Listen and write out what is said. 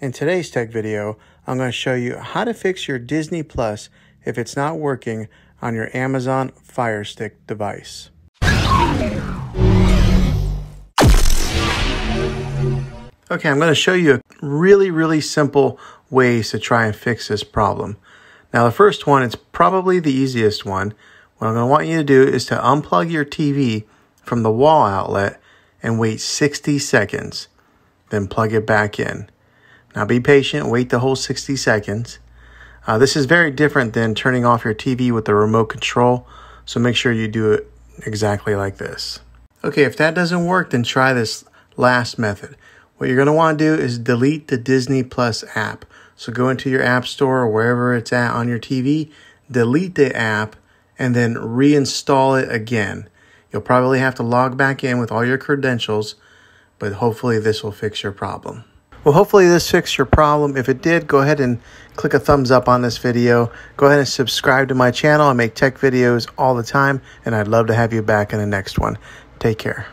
In today's tech video, I'm going to show you how to fix your Disney Plus if it's not working on your Amazon Fire Stick device. Okay, I'm going to show you really simple ways to try and fix this problem. Now the first one, it's probably the easiest one. What I'm going to want you to do is to unplug your TV from the wall outlet and wait 60 seconds. Then plug it back in. Now be patient, wait the whole 60 seconds. This is very different than turning off your TV with the remote control, so make sure you do it exactly like this. Okay, if that doesn't work, then try this last method. What you're going to want to do is delete the Disney Plus app. So go into your app store or wherever it's at on your TV, delete the app, and then reinstall it again. You'll probably have to log back in with all your credentials, but hopefully this will fix your problem. Well, hopefully this fixed your problem. If it did, go ahead and click a thumbs up on this video. Go ahead and subscribe to my channel. I make tech videos all the time, and I'd love to have you back in the next one. Take care.